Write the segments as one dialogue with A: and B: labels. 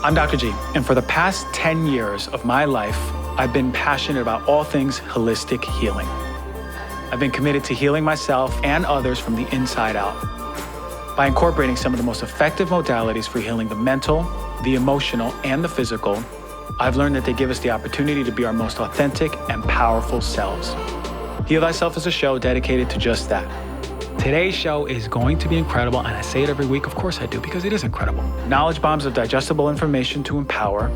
A: I'm Dr. G, and for the past 10 years of my life, I've been passionate about all things holistic healing. I've been committed to healing myself and others from the inside out by incorporating some of the most effective modalities for healing the mental, the emotional, and the physical. I've learned that they give us the opportunity to be our most authentic and powerful selves. Heal Thyself is a show dedicated to just that. Today's show is going to be incredible, and I say it every week, of course I do, because it is incredible. Knowledge bombs of digestible information to empower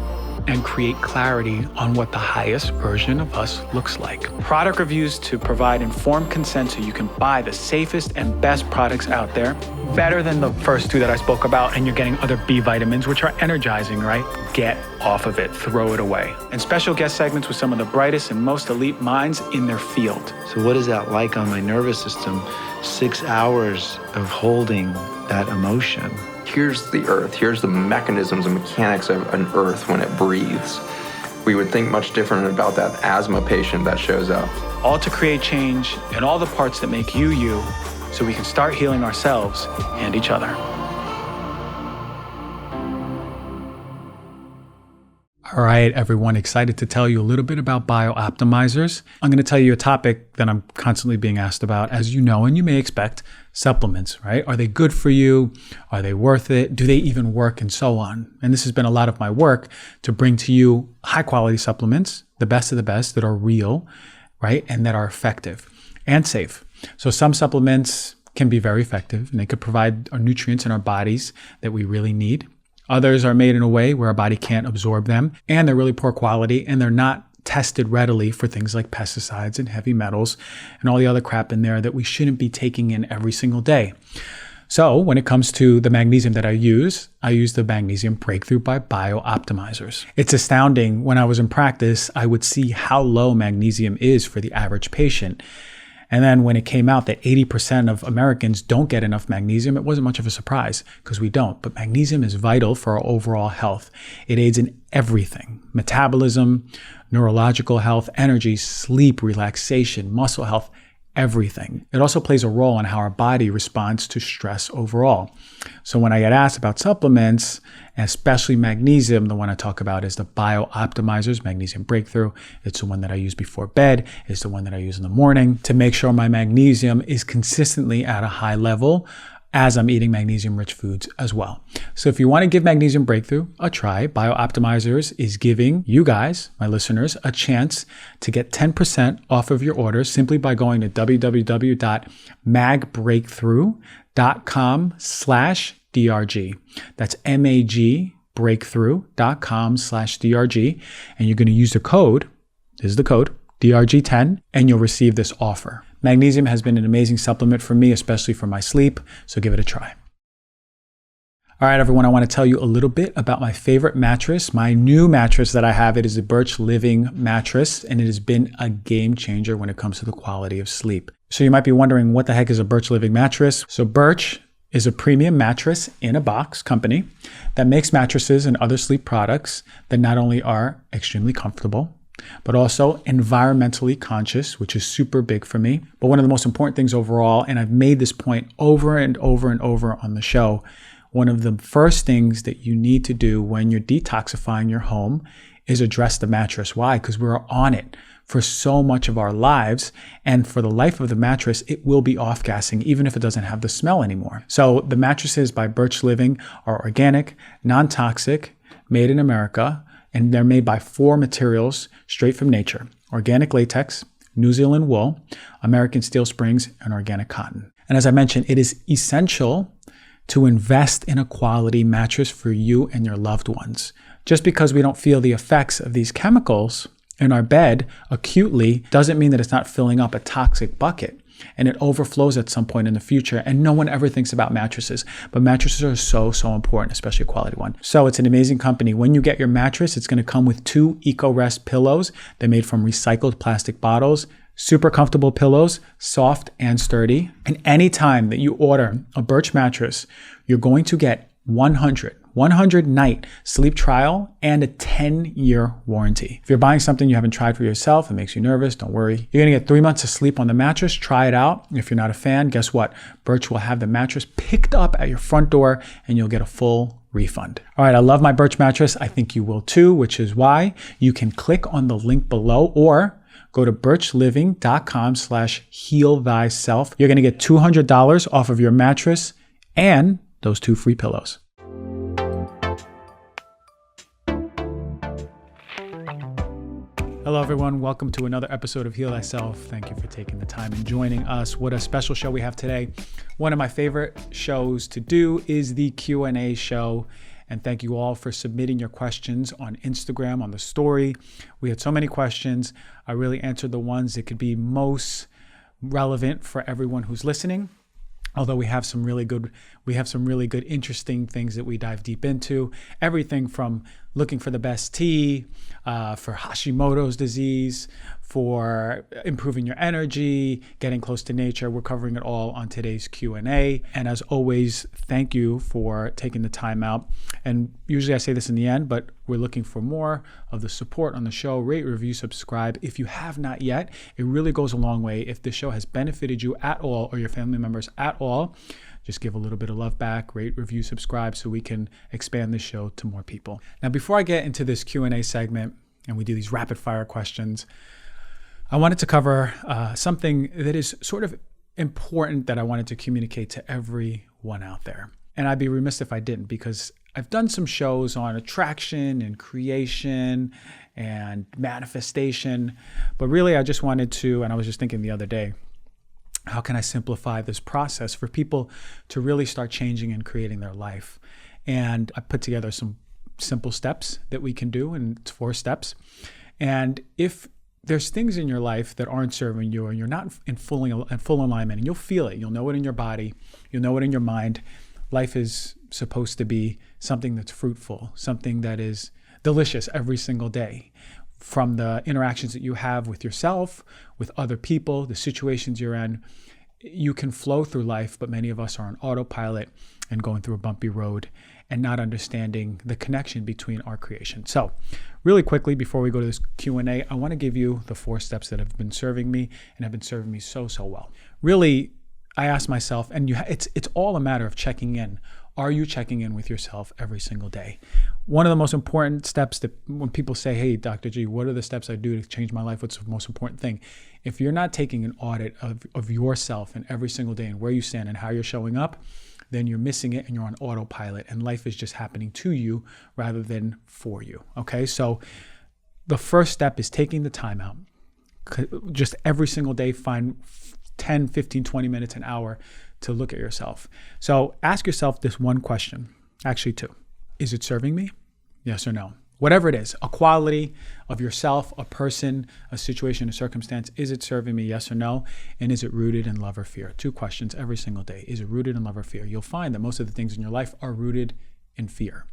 A: and create clarity on what the highest version of us looks like. Product reviews to provide informed consent so you can buy the safest and best products out there. Better than the first two that I spoke about, and you're getting other B vitamins, which are energizing, right? Get off of it, throw it away. And special guest segments with some of the brightest and most elite minds in their field.
B: So what is that like on my nervous system? 6 hours of holding that emotion.
C: Here's the earth. Here's the mechanisms and mechanics of an earth when it breathes. We would think much different about that asthma patient that shows up.
A: All to create change in all the parts that make you, you, so we can start healing ourselves and each other. All right, everyone, excited to tell you a little bit about biooptimizers. I'm going to tell you a topic that I'm constantly being asked about, as you know, and you may expect, supplements, right? Are they good for you? Are they worth it? Do they even work? And so on. And this has been a lot of my work to bring to you high quality supplements, the best of the best that are real, right? And that are effective and safe. So some supplements can be very effective and they could provide our nutrients in our bodies that we really need. Others are made in a way where our body can't absorb them, and they're really poor quality, and they're not tested readily for things like pesticides and heavy metals and all the other crap in there that we shouldn't be taking in every single day. So when it comes to the magnesium that I use the Magnesium Breakthrough by Biooptimizers. It's astounding. When I was in practice, I would see how low magnesium is for the average patient. And then when it came out that 80% of Americans don't get enough magnesium, it wasn't much of a surprise because we don't. But magnesium is vital for our overall health. It aids in everything: metabolism, neurological health, energy, sleep, relaxation, muscle health, everything. It also plays a role in how our body responds to stress overall. So when I get asked about supplements, especially magnesium, the one I talk about is the Biooptimizers Magnesium Breakthrough. It's the one that I use before bed. It's the one that I use in the morning to make sure my magnesium is consistently at a high level as I'm eating magnesium-rich foods as well. So if you want to give Magnesium Breakthrough a try, Biooptimizers is giving you guys, my listeners, a chance to get 10% off of your order simply by going to www.magbreakthrough.com/DRG. That's magbreakthrough.com/DRG. And you're going to use the code, this is the code, DRG10, and you'll receive this offer. Magnesium has been an amazing supplement for me, especially for my sleep, so give it a try. All right, everyone, I want to tell you a little bit about my favorite mattress, my new mattress that I have. It is the Birch Living mattress, and it has been a game changer when it comes to the quality of sleep. So you might be wondering, what the heck is a Birch Living mattress? So Birch is a premium mattress in a box company that makes mattresses and other sleep products that not only are extremely comfortable, but also environmentally conscious, which is super big for me. But one of the most important things overall, and I've made this point over and over and over on the show, one of the first things that you need to do when you're detoxifying your home is address the mattress. Why? Because we're on it for so much of our lives, and for the life of the mattress, it will be off-gassing even if it doesn't have the smell anymore. So the mattresses by Birch Living are organic, non-toxic, made in America, and they're made by 4 materials straight from nature: organic latex, New Zealand wool, American steel springs, and organic cotton. And as I mentioned, it is essential to invest in a quality mattress for you and your loved ones. Just because we don't feel the effects of these chemicals in our bed acutely doesn't mean that it's not filling up a toxic bucket. And it overflows at some point in the future. And no one ever thinks about mattresses. But mattresses are so important, especially a quality one. So it's an amazing company. When you get your mattress, it's going to come with 2 EcoRest pillows. They're made from recycled plastic bottles. Super comfortable pillows, soft and sturdy. And anytime that you order a Birch mattress, you're going to get 100 night sleep trial and a 10-year warranty. If you're buying something you haven't tried for yourself, it makes you nervous, don't worry. You're gonna get 3 months of sleep on the mattress. Try it out. If you're not a fan, guess what? Birch will have the mattress picked up at your front door and you'll get a full refund. All right, I love my Birch mattress. I think you will too, which is why you can click on the link below or go to birchliving.com/healthyself. You're going to get $200 off of your mattress and those 2 free pillows. Hello, everyone. Welcome to another episode of Heal Thyself. Thank you for taking the time and joining us. What a special show we have today. One of my favorite shows to do is the Q&A show. And thank you all for submitting your questions on Instagram, on the story. We had so many questions. I really answered the ones that could be most relevant for everyone who's listening. Although we have some really good, interesting things that we dive deep into. Everything from looking for the best tea, for Hashimoto's disease, for improving your energy, getting close to nature. We're covering it all on today's Q&A. And as always, thank you for taking the time out. And usually I say this in the end, but we're looking for more of the support on the show. Rate, review, subscribe. If you have not yet, it really goes a long way. If the show has benefited you at all or your family members at all, just give a little bit of love back, rate, review, subscribe so we can expand the show to more people. Now, before I get into this Q&A segment and we do these rapid fire questions, I wanted to cover something that is sort of important that I wanted to communicate to everyone out there. And I'd be remiss if I didn't, because I've done some shows on attraction and creation and manifestation, but really I just wanted to, and I was just thinking the other day, how can I simplify this process for people to really start changing and creating their life? And I put together some simple steps that we can do, and it's 4 steps. And if there's things in your life that aren't serving you and you're not in full alignment, and you'll feel it, you'll know it in your body, you'll know it in your mind. Life is supposed to be something that's fruitful, something that is delicious every single day. From the interactions that you have with yourself, with other people, the situations you're in, you can flow through life, but many of us are on autopilot and going through a bumpy road and not understanding the connection between our creation. So really quickly, before we go to this Q&A, I want to give you the 4 steps that have been serving me and have been serving me so well. Really, I ask myself, and it's all a matter of checking in. Are you checking in with yourself every single day? One of the most important steps that when people say, hey, Dr. G, what are the steps I do to change my life? What's the most important thing? If you're not taking an audit of yourself and every single day and where you stand and how you're showing up, then you're missing it and you're on autopilot and life is just happening to you rather than for you. Okay, so the first step is taking the time out. Just every single day, find 10, 15, 20 minutes, an hour to look at yourself. So ask yourself this one question, actually 2. Is it serving me? Yes or no? Whatever it is, a quality of yourself, a person, a situation, a circumstance, is it serving me? Yes or no? And is it rooted in love or fear? 2 questions every single day. Is it rooted in love or fear? You'll find that most of the things in your life are rooted in fear.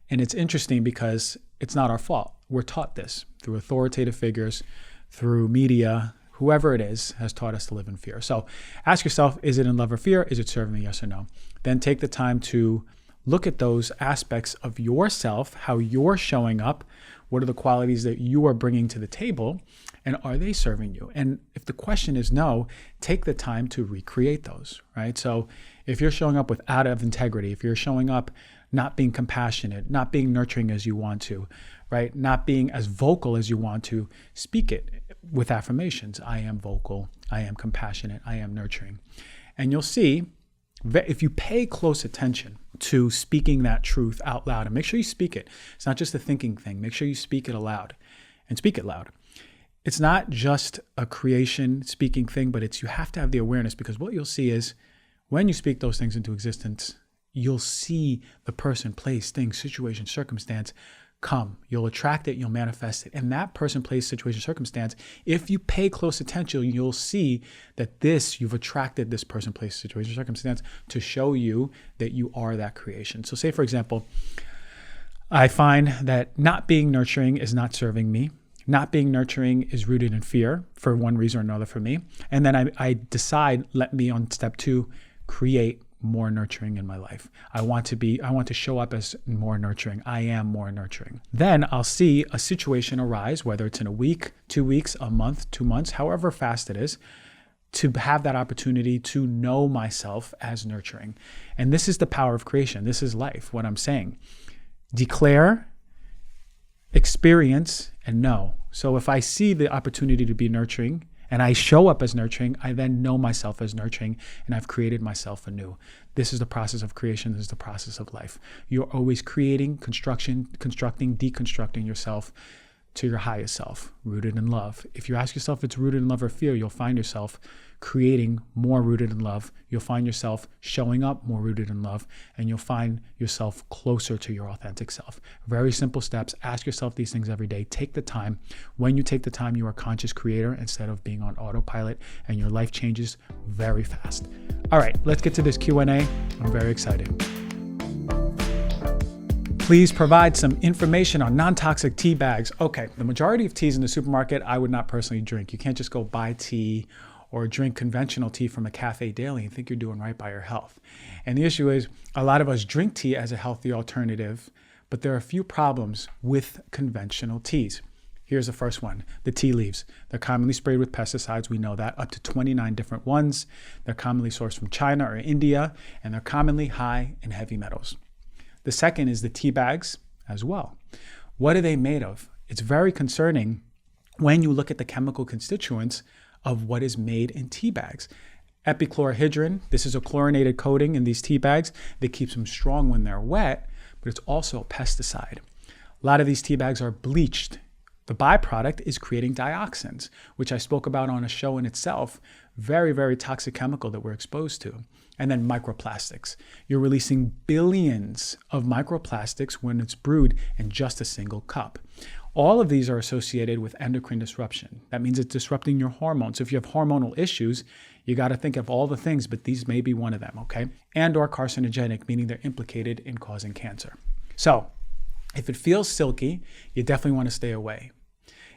A: And it's interesting because it's not our fault. We're taught this through authoritative figures, through media. Whoever it is has taught us to live in fear. So ask yourself, is it in love or fear? Is it serving me? Yes or no? Then take the time to look at those aspects of yourself, how you're showing up, what are the qualities that you are bringing to the table, and are they serving you? And if the question is no, take the time to recreate those, right? So if you're showing up out of integrity, if you're showing up not being compassionate, not being nurturing as you want to, right? Not being as vocal as you want to, speak it with affirmations. I am vocal, I am compassionate, I am nurturing. And you'll see, if you pay close attention to speaking that truth out loud, and make sure you speak it. It's not just a thinking thing. Make sure you speak it aloud and speak it loud. It's not just a creation speaking thing, but you have to have the awareness, because what you'll see is when you speak those things into existence, you'll see the person, place, thing, situation, circumstance come. You'll attract it, you'll manifest it. And that person, place, situation, circumstance, if you pay close attention, you'll see that you've attracted this person, place, situation, circumstance to show you that you are that creation. So say, for example, I find that not being nurturing is not serving me. Not being nurturing is rooted in fear for one reason or another for me. And then I decide, let me on step 2, create more nurturing in my life. I want to show up as more nurturing. I am more nurturing. Then I'll see a situation arise, whether it's in a week, 2 weeks, a month, 2 months, however fast it is. to have that opportunity to know myself as nurturing. And this is the power of creation. This is life, what I'm saying. Declare, experience, and know. So if I see the opportunity to be nurturing and I show up as nurturing, I then know myself as nurturing, and I've created myself anew. This is the process of creation. This is the process of life. You're always creating, constructing, deconstructing yourself to your highest self, rooted in love. If you ask yourself if it's rooted in love or fear, you'll find yourself creating more rooted in love. You'll find yourself showing up more rooted in love, and you'll find yourself closer to your authentic self. Very simple steps. Ask yourself these things every day. Take the time. When you take the time, you are a conscious creator instead of being on autopilot, and your life changes very fast. All right, let's get to this Q&A. I'm very excited. Please provide some information on non-toxic tea bags. Okay, the majority of teas in the supermarket, I would not personally drink. You can't just go buy tea or drink conventional tea from a cafe daily and think you're doing right by your health. And the issue is, a lot of us drink tea as a healthy alternative, but there are a few problems with conventional teas. Here's the first one, the tea leaves. They're commonly sprayed with pesticides, we know that, up to 29 different ones. They're commonly sourced from China or India, and they're commonly high in heavy metals. The second is the tea bags as well. What are they made of? It's very concerning when you look at the chemical constituents of what is made in tea bags. Epichlorohydrin, this is a chlorinated coating in these tea bags that keeps them strong when they're wet, but it's also a pesticide. A lot of these tea bags are bleached. The byproduct is creating dioxins, which I spoke about on a show in itself. Very, very toxic chemical that we're exposed to. And then microplastics. You're releasing billions of microplastics when it's brewed in just a single cup. All of these are associated with endocrine disruption. That means it's disrupting your hormones. If you have hormonal issues, you got to think of all the things, but these may be one of them, okay? And or carcinogenic, meaning they're implicated in causing cancer. So if it feels silky, you definitely want to stay away.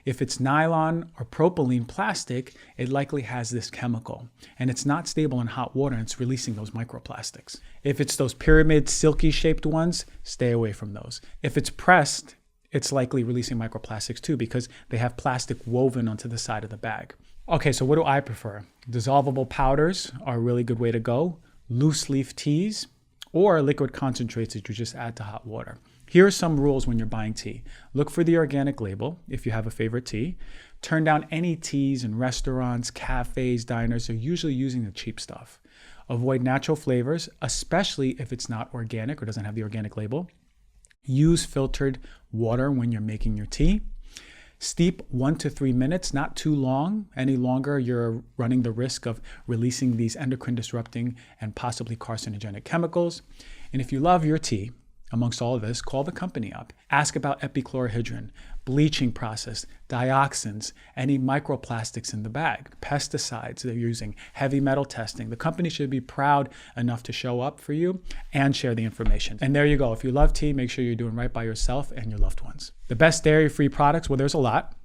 A: If it's nylon or propylene plastic, it likely has this chemical, and it's not stable in hot water, and it's releasing those microplastics. If it's those pyramid, silky shaped ones, stay away from those. If it's pressed, it's likely releasing microplastics too, because they have plastic woven onto the side of the bag. Okay, so what do I prefer? Dissolvable powders are a really good way to go. Loose leaf teas or liquid concentrates that you just add to hot water. Here are some rules when you're buying tea. Look for the organic label if you have a favorite tea. Turn down any teas in restaurants, cafes, diners. They're usually using the cheap stuff. Avoid natural flavors, especially if it's not organic or doesn't have the organic label. Use filtered water when you're making your tea. Steep 1 to 3 minutes, not too long. Any longer, you're running the risk of releasing these endocrine disrupting and possibly carcinogenic chemicals. And if you love your tea, amongst all of this, call the company up. Ask about epichlorohydrin, bleaching process, dioxins, any microplastics in the bag, pesticides they're using, heavy metal testing. The company should be proud enough to show up for you and share the information. And there you go. If you love tea, make sure you're doing right by yourself and your loved ones. The best dairy-free products, well, there's a lot.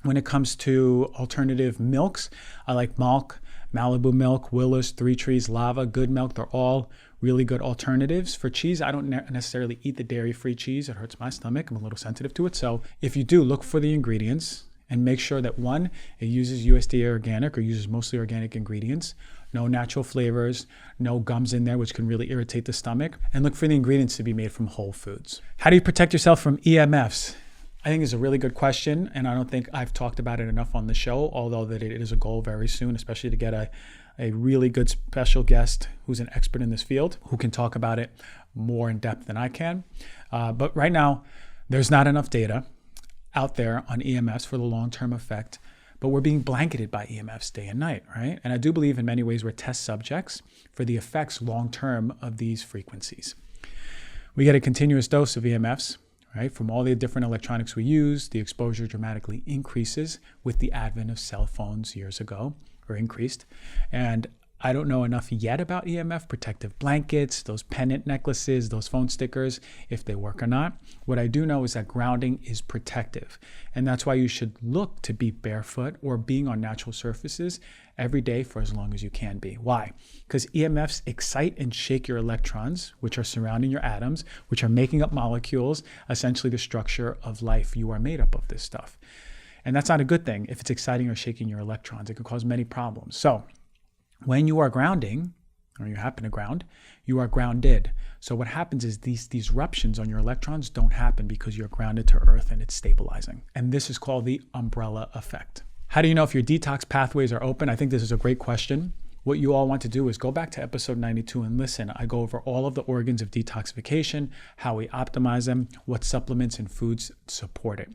A: When it comes to alternative milks, I like Malk, Malibu Milk, Willis, Three Trees, Lava, Good Milk. They're all really good alternatives. For cheese, I don't necessarily eat the dairy-free cheese. It hurts my stomach. I'm a little sensitive to it. So if you do, look for the ingredients and make sure that one, it uses USDA organic or uses mostly organic ingredients, no natural flavors, no gums in there, which can really irritate the stomach, and look for the ingredients to be made from whole foods. How do you protect yourself from EMFs? I think it's a really good question, and I don't think I've talked about it enough on the show, although that it is a goal very soon, especially to get a really good special guest who's an expert in this field, who can talk about it more in depth than I can. But right now, there's not enough data out there on EMFs for the long-term effect, but we're being blanketed by EMFs day and night, right? And I do believe in many ways we're test subjects for the effects long-term of these frequencies. We get a continuous dose of EMFs, right? From all the different electronics we use, the exposure dramatically increases with the advent of cell phones years ago, or increased. And I don't know enough yet about EMF, protective blankets, those pendant necklaces, those phone stickers, if they work or not. What I do know is that grounding is protective. And that's why you should look to be barefoot or being on natural surfaces every day for as long as you can be. Why? Because EMFs excite and shake your electrons, which are surrounding your atoms, which are making up molecules, essentially the structure of life. You are made up of this stuff. And that's not a good thing if it's exciting or shaking your electrons. It could cause many problems. So When you are grounding, or you happen to ground, you are grounded. So what happens is these disruptions on your electrons don't happen because you're grounded to earth and it's stabilizing. And this is called the umbrella effect. How do you know if your detox pathways are open? I think this is a great question. What you all want to do is go back to episode 92 and listen. I go over all of the organs of detoxification, how we optimize them, what supplements and foods support it.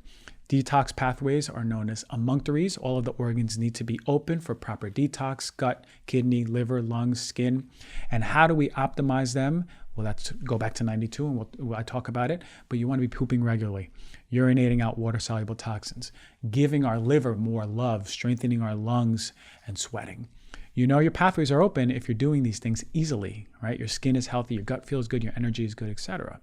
A: Detox pathways are known as emunctories. All of the organs need to be open for proper detox: gut, kidney, liver, lungs, skin. And how do we optimize them? Well, that's go back to 92 and I talk about it, but you want to be pooping regularly, urinating out water-soluble toxins, giving our liver more love, strengthening our lungs, and sweating. You know your pathways are open if you're doing these things easily, right? Your skin is healthy, your gut feels good, your energy is good, etc.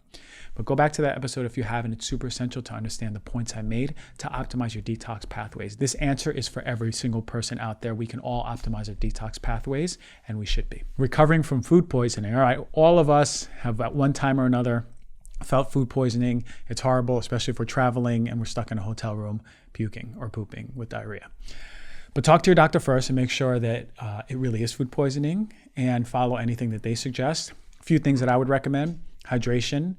A: But go back to that episode if you haven't. It's super essential to understand the points I made to optimize your detox pathways. This answer is for every single person out there. We can all optimize our detox pathways, and we should be. Recovering from food poisoning. All right, all of us have at one time or another felt food poisoning. It's horrible, especially if we're traveling and we're stuck in a hotel room puking or pooping with diarrhea. But talk to your doctor first and make sure that it really is food poisoning and follow anything that they suggest. A few things that I would recommend: hydration,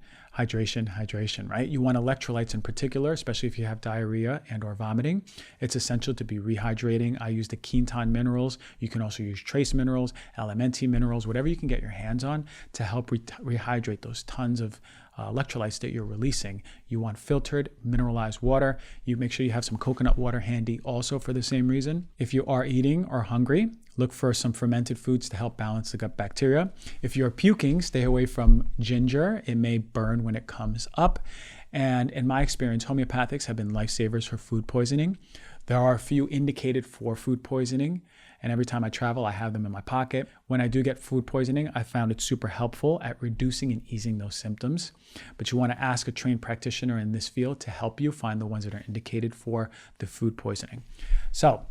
A: right? You want electrolytes in particular, especially if you have diarrhea and or vomiting. It's essential to be rehydrating. I use the Quinton minerals. You can also use trace minerals, LMNT minerals, whatever you can get your hands on to help rehydrate those tons of electrolytes that you're releasing. You want filtered, mineralized water. You make sure you have some coconut water handy also for the same reason. If you are eating or hungry, look for some fermented foods to help balance the gut bacteria. If you're puking, stay away from ginger. It may burn when it comes up. And in my experience, homeopathics have been lifesavers for food poisoning. There are a few indicated for food poisoning, and every time I travel, I have them in my pocket. When I do get food poisoning, I found it super helpful at reducing and easing those symptoms. But you want to ask a trained practitioner in this field to help you find the ones that are indicated for the food poisoning. So,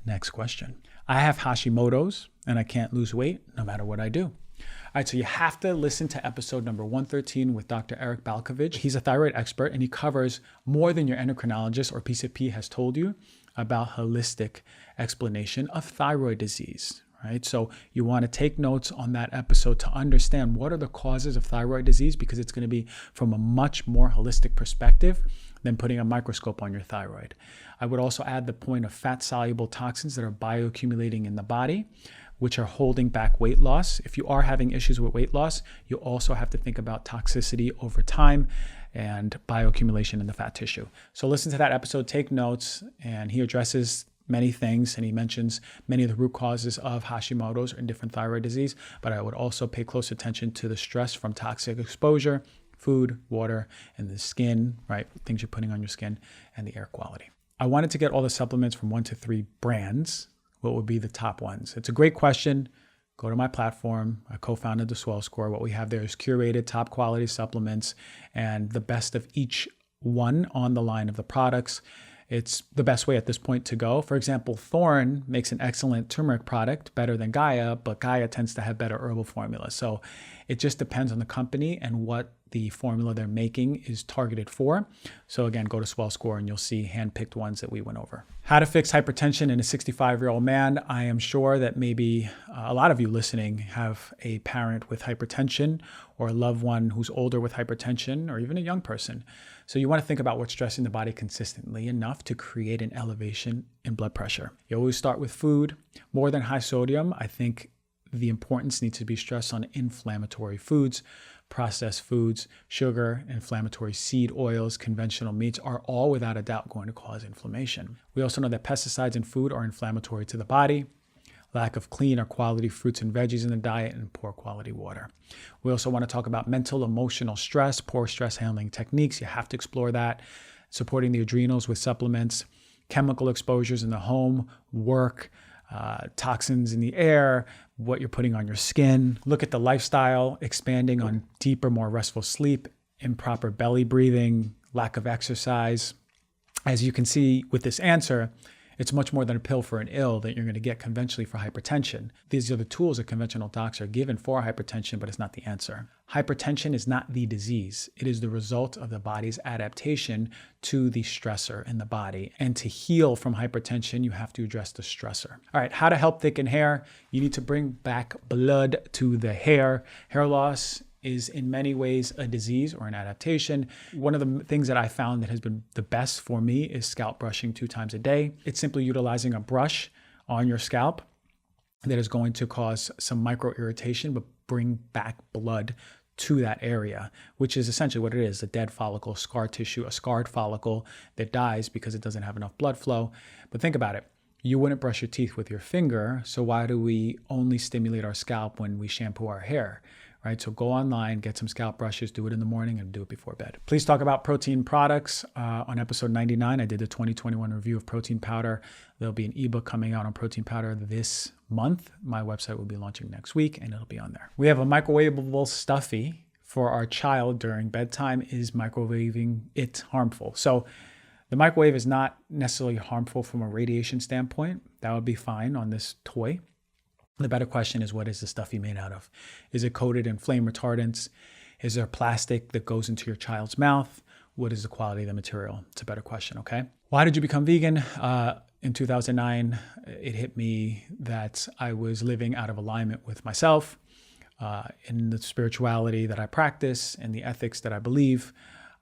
A: next question. I have Hashimoto's and I can't lose weight no matter what I do. All right, so you have to listen to episode number 113 with Dr. Eric Balkovich. He's a thyroid expert and he covers more than your endocrinologist or PCP has told you about holistic explanation of thyroid disease, right? So you want to take notes on that episode to understand what are the causes of thyroid disease, because it's going to be from a much more holistic perspective than putting a microscope on your thyroid. I would also add the point of fat-soluble toxins that are bioaccumulating in the body, which are holding back weight loss. If you are having issues with weight loss, you also have to think about toxicity over time and bioaccumulation in the fat tissue. So listen to that episode, take notes, and he addresses many things, and he mentions many of the root causes of Hashimoto's and different thyroid disease, but I would also pay close attention to the stress from toxic exposure, food, water, and the skin, right? Things you're putting on your skin, and the air quality. I wanted to get all the supplements from 1 to 3 brands. What would be the top ones? It's a great question. Go to my platform. I co-founded the Swell Score. What we have there is curated top quality supplements and the best of each one on the line of the products. It's the best way at this point to go. For example, Thorne makes an excellent turmeric product, better than Gaia, but Gaia tends to have better herbal formula. So it just depends on the company and what the formula they're making is targeted for. So again, go to Swell Score and you'll see hand-picked ones that we went over. How to fix hypertension in a 65-year-old man. I am sure that maybe a lot of you listening have a parent with hypertension or a loved one who's older with hypertension or even a young person. So you want to think about what's stressing the body consistently enough to create an elevation in blood pressure. You always start with food. More than high sodium, I think the importance needs to be stressed on inflammatory foods. Processed foods, sugar, inflammatory seed oils, conventional meats are all without a doubt going to cause inflammation. We also know that pesticides in food are inflammatory to the body, lack of clean or quality fruits and veggies in the diet, and poor quality water. We also want to talk about mental, emotional stress, poor stress handling techniques. You have to explore that. Supporting the adrenals with supplements, chemical exposures in the home, work, toxins in the air, what you're putting on your skin. Look at the lifestyle, expanding on deeper, more restful sleep, improper belly breathing, lack of exercise. As you can see with this answer, It's much more than a pill for an ill that you're going to get conventionally for hypertension. These are the tools that conventional docs are given for hypertension, but it's not the answer. Hypertension is not the disease. It is the result of the body's adaptation to the stressor in the body. And to heal from hypertension, you have to address the stressor. All right, how to help thicken hair. You need to bring back blood to the hair. Hair loss is in many ways a disease or an adaptation. One of the things that I found that has been the best for me is scalp brushing 2 times a day. It's simply utilizing a brush on your scalp that is going to cause some micro irritation, but bring back blood to that area, which is essentially what it is, a dead follicle, scar tissue, a scarred follicle that dies because it doesn't have enough blood flow. But think about it. You wouldn't brush your teeth with your finger, so why do we only stimulate our scalp when we shampoo our hair? Right? So go online, get some scalp brushes, do it in the morning and do it before bed. Please talk about protein products. On episode 99, I did the 2021 review of protein powder. There'll be an ebook coming out on protein powder this month. My website will be launching next week and it'll be on there. We have a microwavable stuffy for our child during bedtime. Is microwaving it harmful? So the microwave is not necessarily harmful from a radiation standpoint. That would be fine on this toy. The better question is, what is the stuffy made out of? Is it coated in flame retardants? Is there plastic that goes into your child's mouth? What is the quality of the material? It's a better question, okay? Why did you become vegan? In 2009, it hit me that I was living out of alignment with myself, in the spirituality that I practice and the ethics that I believe.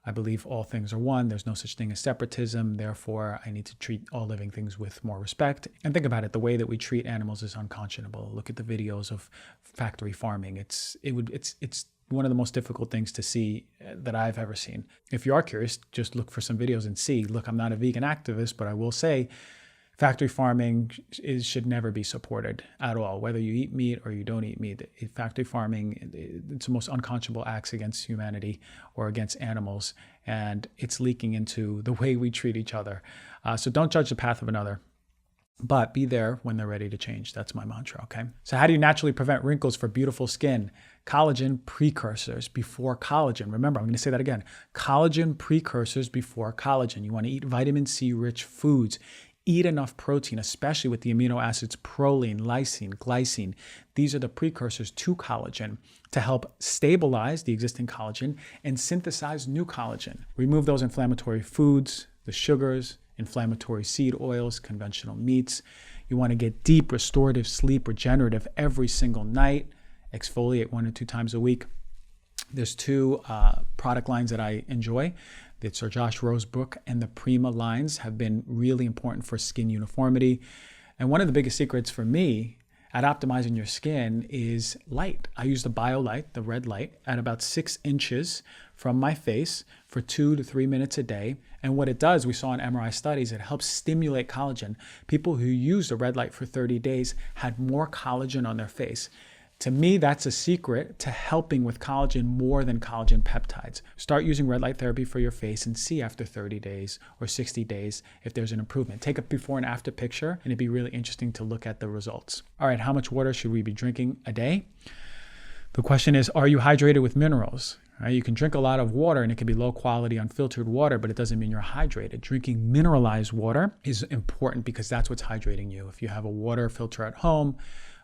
A: I believe all things are one. There's no such thing as separatism. Therefore, I need to treat all living things with more respect. And think about it. The way that we treat animals is unconscionable. Look at the videos of factory farming. It's one of the most difficult things to see that I've ever seen. If you are curious, just look for some videos and see. Look, I'm not a vegan activist, but I will say factory farming should never be supported at all, whether you eat meat or you don't eat meat. Factory farming, it's the most unconscionable acts against humanity or against animals, and it's leaking into the way we treat each other. So don't judge the path of another, but be there when they're ready to change. That's my mantra, okay? So how do you naturally prevent wrinkles for beautiful skin? Collagen precursors before collagen. Remember, I'm going to say that again. Collagen precursors before collagen. You want to eat vitamin C rich foods. Eat enough protein, especially with the amino acids proline, lysine, glycine. These are the precursors to collagen to help stabilize the existing collagen and synthesize new collagen. Remove those inflammatory foods, the sugars, inflammatory seed oils, conventional meats. You want to get deep restorative sleep, regenerative every single night. Exfoliate 1 to 2 times a week. There's 2 product lines that I enjoy. The Sir Josh Rosebrook and the Prima lines have been really important for skin uniformity. And one of the biggest secrets for me at optimizing your skin is light. I use the BioLight, the red light, at about 6 inches from my face for 2 to 3 minutes a day. And what it does, we saw in MRI studies, it helps stimulate collagen. People who used the red light for 30 days had more collagen on their face. To me, that's a secret to helping with collagen more than collagen peptides. Start using red light therapy for your face and see after 30 days or 60 days if there's an improvement. Take a before and after picture, and it'd be really interesting to look at the results. All right, how much water should we be drinking a day? The question is, are you hydrated with minerals? Right? You can drink a lot of water and it can be low quality unfiltered water, but it doesn't mean you're hydrated. Drinking mineralized water is important because that's what's hydrating you. If you have a water filter at home,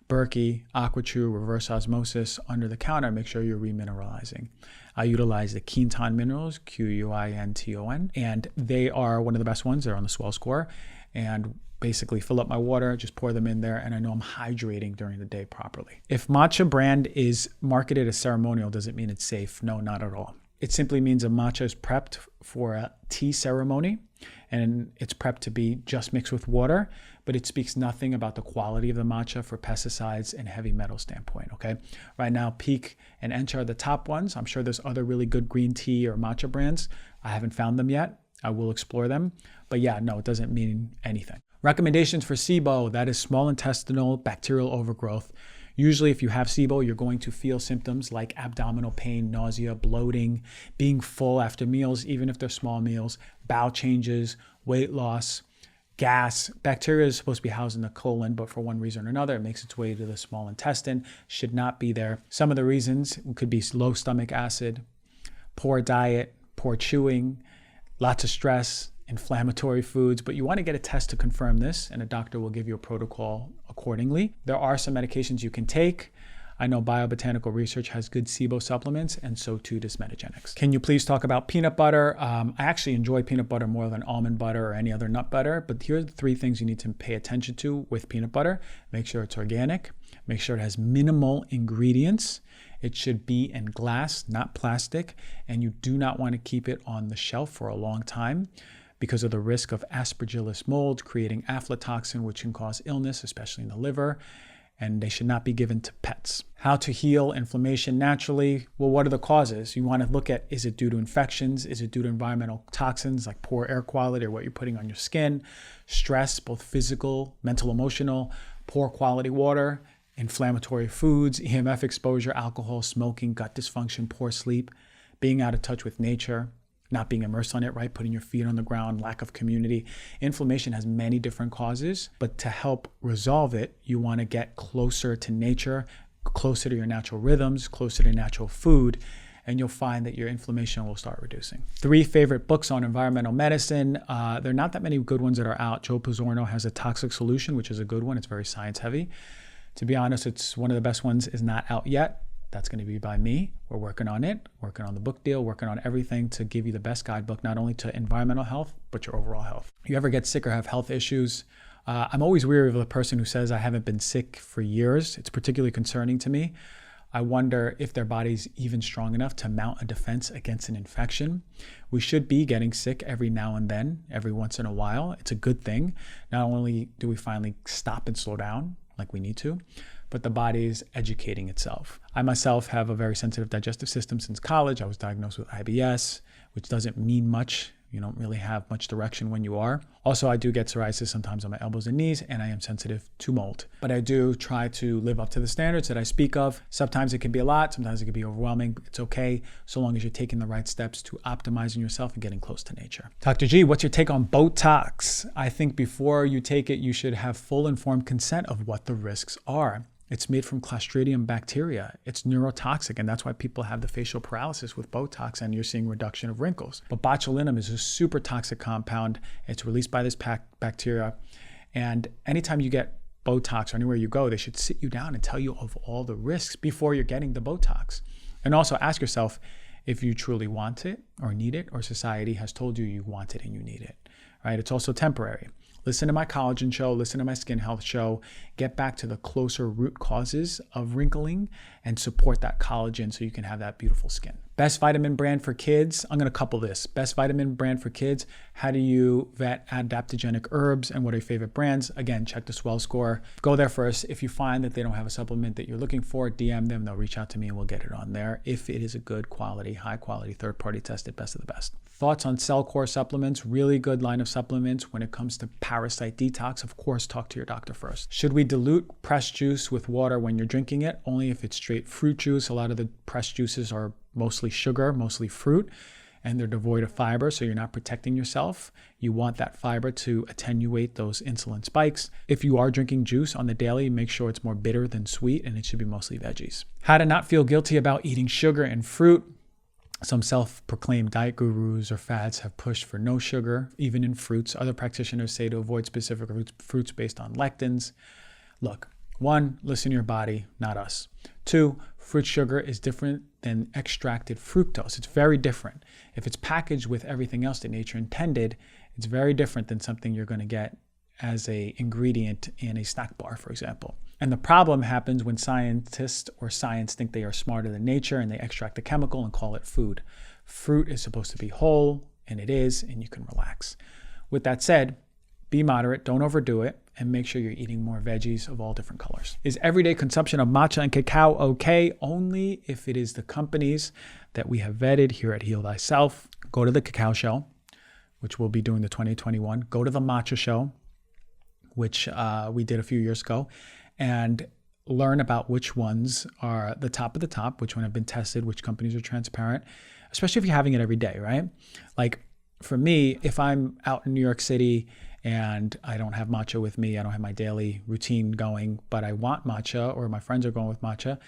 A: Berkey, AquaTrue, reverse osmosis, under the counter, make sure you're remineralizing. I utilize the Quinton minerals, Quinton, and they are one of the best ones. They're on the Swell score. And basically fill up my water, just pour them in there, and I know I'm hydrating during the day properly. If matcha brand is marketed as ceremonial, does it mean it's safe? No, not at all. It simply means a matcha is prepped for a tea ceremony, and it's prepped to be just mixed with water, but it speaks nothing about the quality of the matcha for pesticides and heavy metal standpoint, okay? Right now, Peak and Encha are the top ones. I'm sure there's other really good green tea or matcha brands. I haven't found them yet. I will explore them. But yeah, no, it doesn't mean anything. Recommendations for SIBO, that is small intestinal bacterial overgrowth. Usually if you have SIBO, you're going to feel symptoms like abdominal pain, nausea, bloating, being full after meals, even if they're small meals, bowel changes, weight loss, gas. Bacteria is supposed to be housed in the colon, but for one reason or another, it makes its way to the small intestine, should not be there. Some of the reasons could be low stomach acid, poor diet, poor chewing, lots of stress, inflammatory foods, but you want to get a test to confirm this, and a doctor will give you a protocol accordingly. There are some medications you can take. I know Biobotanical Research has good SIBO supplements, and so too does Metagenics. Can you please talk about peanut butter? I actually enjoy peanut butter more than almond butter or any other nut butter, but here are the 3 things you need to pay attention to with peanut butter. Make sure it's organic. Make sure it has minimal ingredients. It should be in glass, not plastic, and you do not want to keep it on the shelf for a long time because of the risk of Aspergillus mold creating aflatoxin, which can cause illness, especially in the liver. And they should not be given to pets. How to heal inflammation naturally? Well, what are the causes? You want to look at, is it due to infections? Is it due to environmental toxins like poor air quality or what you're putting on your skin? Stress, both physical, mental, emotional, poor quality water, inflammatory foods, EMF exposure, alcohol, smoking, gut dysfunction, poor sleep, being out of touch with nature, not being immersed on it, right? Putting your feet on the ground, lack of community. Inflammation has many different causes, but to help resolve it, you want to get closer to nature, closer to your natural rhythms, closer to natural food, and you'll find that your inflammation will start reducing. 3 favorite books on environmental medicine. There are not that many good ones that are out. Joe Pizzorno has A Toxic Solution, which is a good one. It's very science heavy. To be honest, it's one of the best ones, is not out yet. That's going to be by me. We're working on it, working on the book deal, working on everything to give you the best guidebook, not only to environmental health, but your overall health. You ever get sick or have health issues? I'm always weary of the person who says, I haven't been sick for years. It's particularly concerning to me. I wonder if their body's even strong enough to mount a defense against an infection. We should be getting sick every now and then, every once in a while. It's a good thing. Not only do we finally stop and slow down like we need to, but the body is educating itself. I myself have a very sensitive digestive system since college. I was diagnosed with IBS, which doesn't mean much. You don't really have much direction when you are. Also, I do get psoriasis sometimes on my elbows and knees, and I am sensitive to mold. But I do try to live up to the standards that I speak of. Sometimes it can be a lot, sometimes it can be overwhelming. It's okay, so long as you're taking the right steps to optimizing yourself and getting close to nature. Dr. G, what's your take on Botox? I think before you take it, you should have full informed consent of what the risks are. It's made from Clostridium bacteria. It's neurotoxic, and that's why people have the facial paralysis with Botox, and you're seeing reduction of wrinkles. But botulinum is a super toxic compound. It's released by this bacteria, and anytime you get Botox or anywhere you go, they should sit you down and tell you of all the risks before you're getting the Botox. And also ask yourself if you truly want it or need it, or society has told you want it and you need it, right? It's also temporary. Listen to my collagen show, listen to my skin health show, get back to the closer root causes of wrinkling and support that collagen so you can have that beautiful skin. Best vitamin brand for kids. I'm going to couple this. Best vitamin brand for kids. How do you vet adaptogenic herbs and what are your favorite brands? Again, check the Swell score. Go there first. If you find that they don't have a supplement that you're looking for, DM them. They'll reach out to me and we'll get it on there. If it is a good quality, high quality, third-party tested, best of the best. Thoughts on Cell Core supplements? Really good line of supplements. When it comes to parasite detox, of course, talk to your doctor first. Should we dilute pressed juice with water when you're drinking it? Only if it's straight fruit juice. A lot of the pressed juices are mostly sugar, mostly fruit, and they're devoid of fiber, so you're not protecting yourself. You want that fiber to attenuate those insulin spikes. If you are drinking juice on the daily, make sure it's more bitter than sweet, and it should be mostly veggies. How to not feel guilty about eating sugar and fruit. Some self-proclaimed diet gurus or fads have pushed for no sugar, even in fruits. Other practitioners say to avoid specific fruits based on lectins. Look, 1, listen to your body, not us. 2, fruit sugar is different than extracted fructose. It's very different. If it's packaged with everything else that nature intended, it's very different than something you're going to get as an ingredient in a snack bar, for example. And the problem happens when scientists or science think they are smarter than nature and they extract the chemical and call it food. Fruit is supposed to be whole, and it is, and you can relax. With that said, be moderate, don't overdo it, and make sure you're eating more veggies of all different colors. Is everyday consumption of matcha and cacao okay? Only if it is the companies that we have vetted here at Heal Thyself. Go to the cacao show, which we'll be doing the 2021. Go to the matcha show, which we did a few years ago, and learn about which ones are the top of the top, which one have been tested, which companies are transparent, especially if you're having it every day, right? Like for me, if I'm out in New York City and I don't have matcha with me, I don't have my daily routine going, but I want matcha or my friends are going with matcha,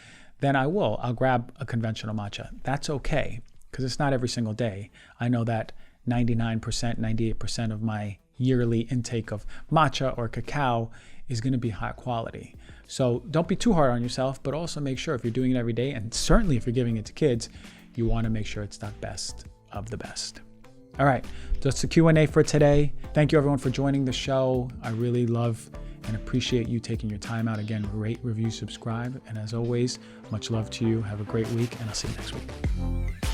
A: then I'll grab a conventional matcha. That's okay, because it's not every single day. I know that 99%, 98% of my yearly intake of matcha or cacao is going to be high quality. So don't be too hard on yourself, but also make sure if you're doing it every day, and certainly if you're giving it to kids, you want to make sure it's that best of the best. All right, that's the Q&A for today. Thank you everyone for joining the show. I really love and appreciate you taking your time out. Again, rate, review, subscribe. And as always, much love to you. Have a great week, and I'll see you next week.